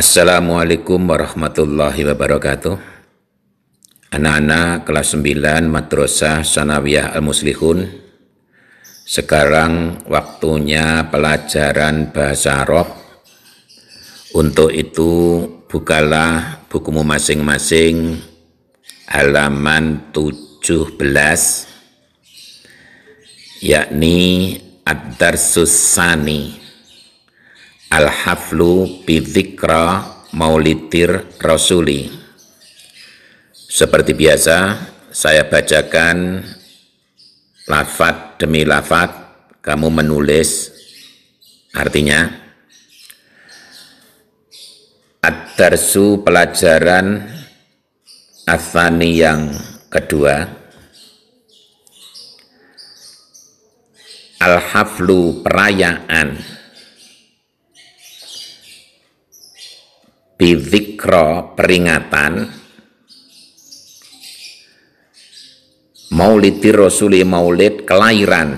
Assalamualaikum warahmatullahi wabarakatuh. Anak-anak kelas 9 Madrasah Sanawiyah Al-Muslihun. Sekarang waktunya pelajaran bahasa Arab. Untuk itu bukalah bukumu masing-masing halaman 17, yakni Ad-Darsus Tsani, Al-Haflu Bidzikra Maulidir Rasuli. Seperti biasa, saya bacakan lafaz demi lafaz, kamu menulis artinya. Ad-Darsu, pelajaran Ats-Tsani yang kedua. Al-Haflu, perayaan. Bidzikra, peringatan. Maulidir Rasuli, maulid kelahiran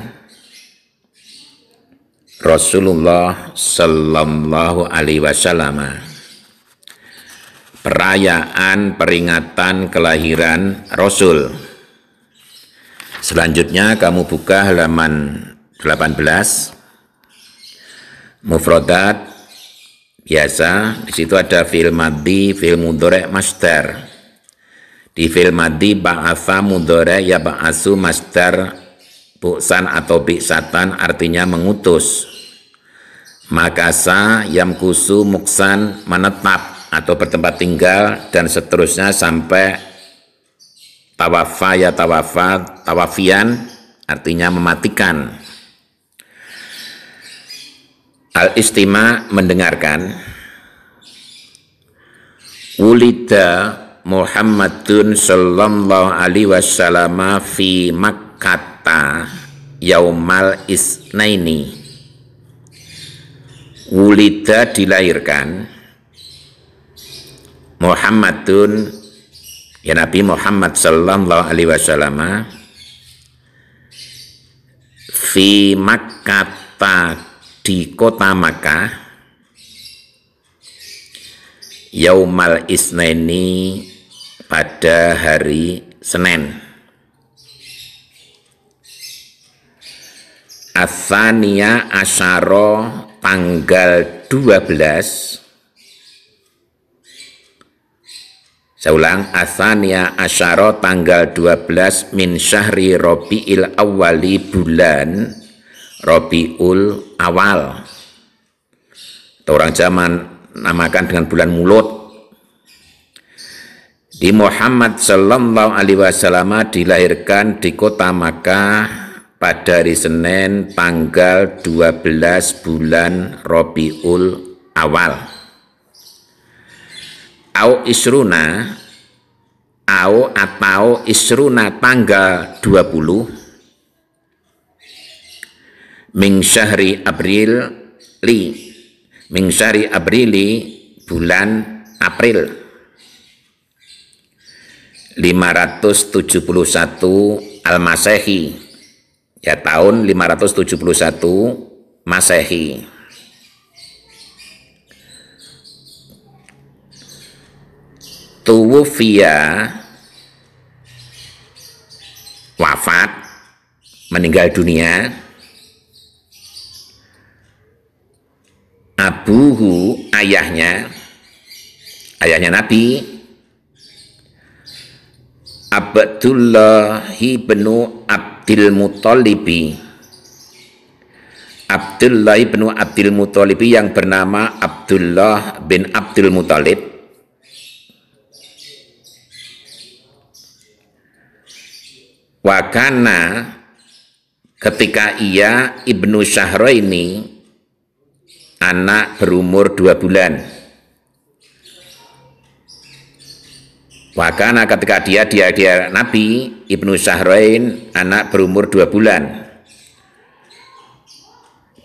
Rasulullah sallallahu alaihi wasallam. Perayaan peringatan kelahiran Rasul. Selanjutnya kamu buka halaman 18. Mufradat biasa, di situ ada fi'il madhi, fi'il mudhari', masdar. Di fi'il madhi ba'atha mudhari' ya ba'asu, masdar bu'san atau bi'satan, artinya mengutus. Makasa yamkusu muksan, menetap atau bertempat tinggal, dan seterusnya sampai tawafa ya tawafa, tawafian artinya mematikan. Al-istima, mendengarkan. Wulida Muhammadun sallallahu alaihi wasallam fi Makkata yaumal isnaini. Wulida, dilahirkan. Muhammadun, ya Nabi Muhammad sallallahu alaihi wasallam, fi Makkata, di kota Makkah, yaumal isnaini, pada hari Senin. Ats-Tsaniyah asyara, tanggal 12. Saya ulang, Ats-Tsaniyah asyara, tanggal 12 min syahri Rabi'il Awwali, bulan Rabiul Awal. Orang zaman namakan dengan bulan Mulut. Di Muhammad sallallahu alaihi wasallam dilahirkan di kota Makkah pada hari Senin tanggal 12 bulan Rabiul Awal. Au isruna, atau isruna, tanggal 20. Min syahri April li, min syahri Aprili, bulan April. 571 Al-Masehi, ya tahun 571 Masehi. Tuwufiya, wafat, meninggal dunia. Abuhu, ayahnya Nabi, Abdullah bin Abdul Muttalibi. Abdullah bin Abdul Muttalibi yang bernama Abdullah bin Abdul Muttalib. Wakana, ketika ia Ibnu Syahraini, anak berumur 2 bulan. Wakana, ketika dia Nabi Ibnu Syahrain, anak berumur 2 bulan.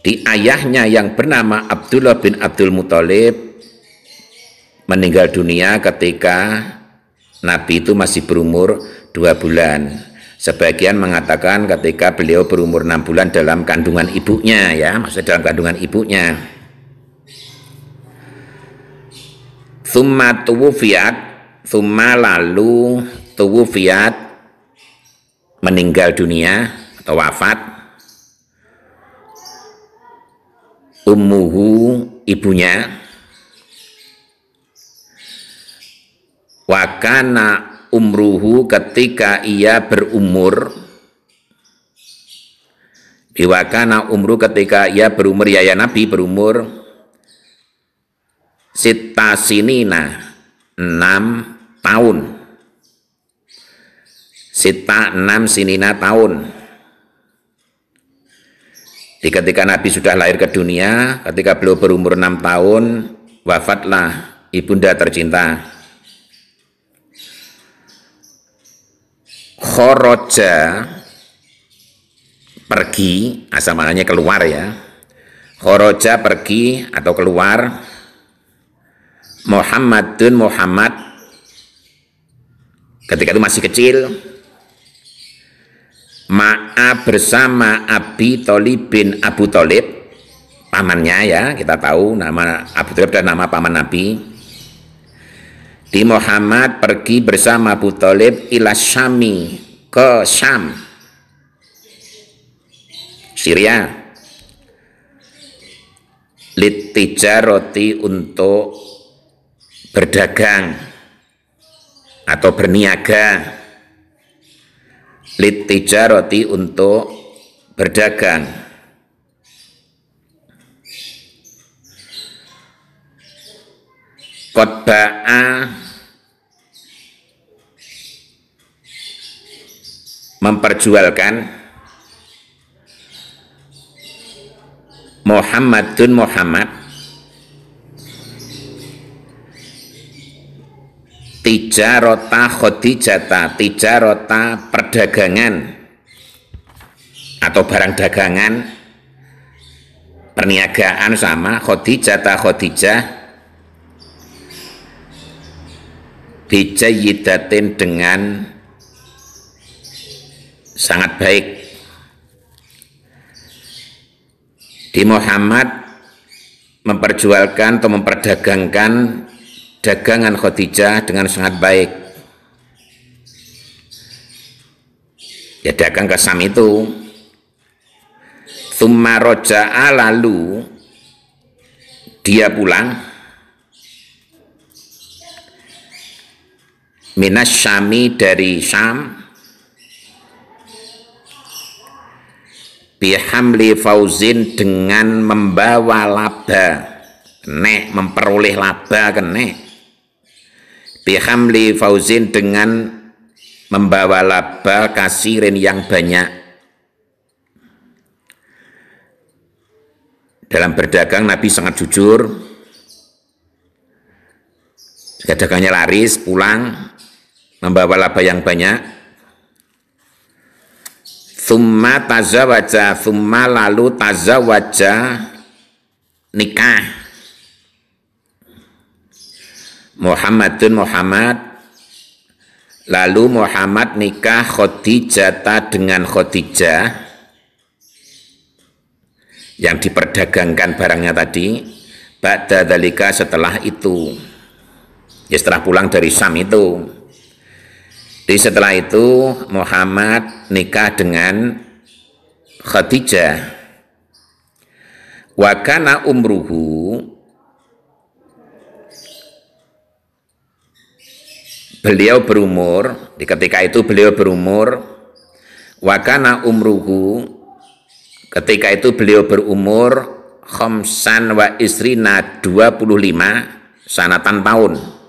Di ayahnya yang bernama Abdullah bin Abdul Muttalib meninggal dunia ketika Nabi itu masih berumur 2 bulan. Sebagian mengatakan ketika beliau berumur 6 bulan dalam kandungan ibunya, ya, maksudnya dalam kandungan ibunya. Thumma tuwufiyat, thumma lalu tuwufiyat, meninggal dunia atau wafat, ummuhu, ibunya, wakana umruhu, ketika ia berumur, diwakana umru, ketika ia berumur, ya Nabi berumur sita sinina, 6 tahun, sita 6 sinina tahun. Di ketika Nabi sudah lahir ke dunia, ketika beliau berumur 6 tahun, wafatlah ibunda tercinta. Khoroja, pergi, asal maknanya keluar ya. Khoroja, pergi atau keluar. Muhammadun, Muhammad, ketika itu masih kecil. Ma'a, bersama Abi Thalib bin Abu Thalib, pamannya ya, kita tahu nama Abu Thalib adalah nama paman Nabi. Di Muhammad pergi bersama Abu Thalib ila Syami, ke Syam, Syria, litijaroti, untuk berdagang atau berniaga, litijaroti, untuk berdagang. Qotba'a, memperjualkan, Muhammadun, Muhammad, tijarota Khadijata, tijarota, perdagangan atau barang dagangan, perniagaan sama Khadijata, Khadijah, bijayyidatin, dengan sangat baik. Di Muhammad memperjualkan atau memperdagangkan dagangan Khadijah dengan sangat baik. Ya, dagang ke Sam itu. Tsumma roja'a, lalu dia pulang, minas Syami, dari Syam, bihamli fauzin, dengan membawa laba, kene, memperoleh laba, kene. Bihamli fauzin, dengan membawa laba, kasirin, yang banyak. Dalam berdagang Nabi sangat jujur. Jika dagangnya laris, pulang membawa laba yang banyak. Tsumma tazawaja, tsumma, lalu tazawaja, nikah. Muhammadun, Muhammad, lalu Muhammad nikah Khadijata, dengan Khadijah yang diperdagangkan barangnya tadi. Ba'da dzalika, setelah itu, ya setelah pulang dari Syam itu. Jadi setelah itu Muhammad nikah dengan Khadijah. Wa kana umruhu, beliau berumur, di ketika itu beliau berumur, wa kana umruhu, ketika itu beliau berumur, khamsan wa isrina, 25 sanatan tahun.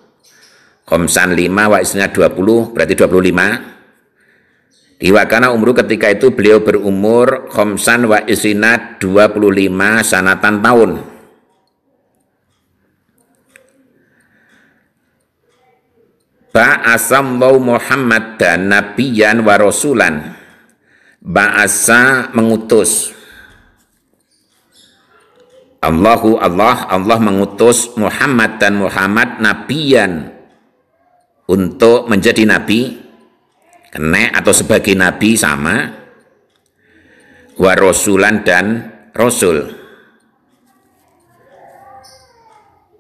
Khamsan 5 wa isrina 20, berarti 25. Di wakana umru, ketika itu beliau berumur, khamsan wa isrina, 25 sanatan tahun. Ba'asallahu Muhammadan nabiyan wa rasulan. Ba'asa, mengutus. Allah mengutus Muhammad dan Muhammad nabiyan, untuk menjadi nabi, kene atau sebagai nabi sama, wa rasulan, dan rasul.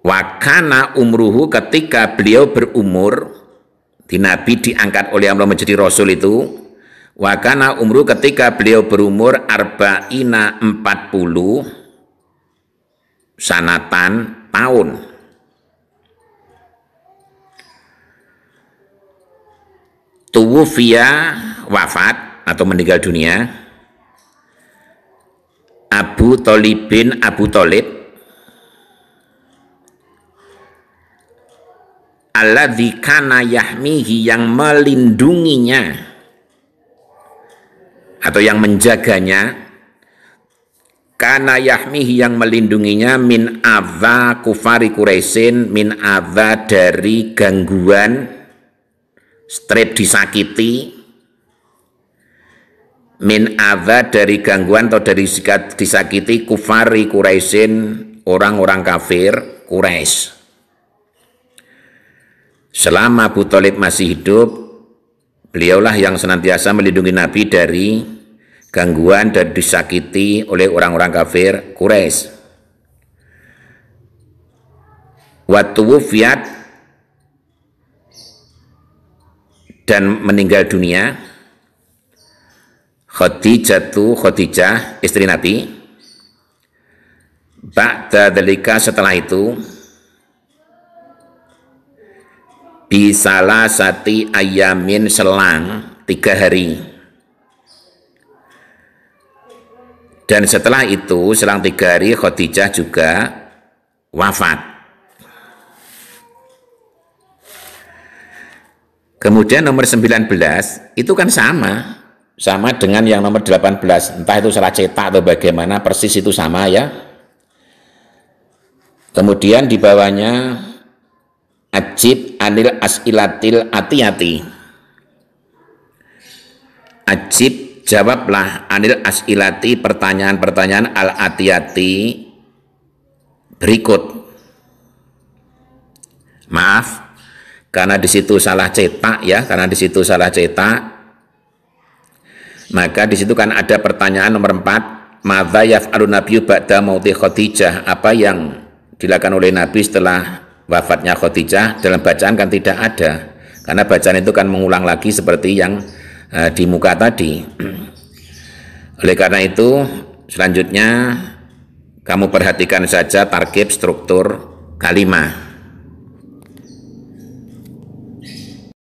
Wakana umruhu, ketika beliau berumur, di Nabi diangkat oleh Allah menjadi Rasul itu, wakana umruhu, ketika beliau berumur arba'ina 40 sanatan tahun. Tuwufiya, wafat atau meninggal dunia, Abu Thalib bin Abu Thalib alladzi kana yahmihi, yang melindunginya atau yang menjaganya, kana yahmihi, yang melindunginya, min adza kufari Quraisyin, min adza, dari gangguan, strep, disakiti, min adza, dari gangguan atau dari disakiti, kufari Quraisyin, orang-orang kafir Quraisy. Selama Abu Thalib masih hidup, beliaulah yang senantiasa melindungi Nabi dari gangguan dan disakiti oleh orang-orang kafir Quraisy. Wa tuwufiyat, dan meninggal dunia, Khadijah, istri Nabi, ba'da dzalika, setelah itu, bisalasati ayamin, selang 3 hari. Dan setelah itu, selang 3 hari, Khadijah juga wafat. Kemudian nomor 19 itu kan sama dengan yang nomor 18, entah itu salah cetak atau bagaimana, persis itu sama ya. Kemudian di bawahnya ajib anil as'ilatil atiyati, ajib, jawablah, anil as'ilati, pertanyaan-pertanyaan al atiyati berikut. Maaf karena di situ salah cetak ya, maka di situ kan ada pertanyaan nomor 4, madza yaf'alun nabiyyu ba'da mauti Khadijah, apa yang dilakukan oleh Nabi setelah wafatnya Khadijah. Dalam bacaan kan tidak ada, karena bacaan itu kan mengulang lagi seperti yang di muka tadi. Oleh karena itu, selanjutnya kamu perhatikan saja tarkib struktur kalimat.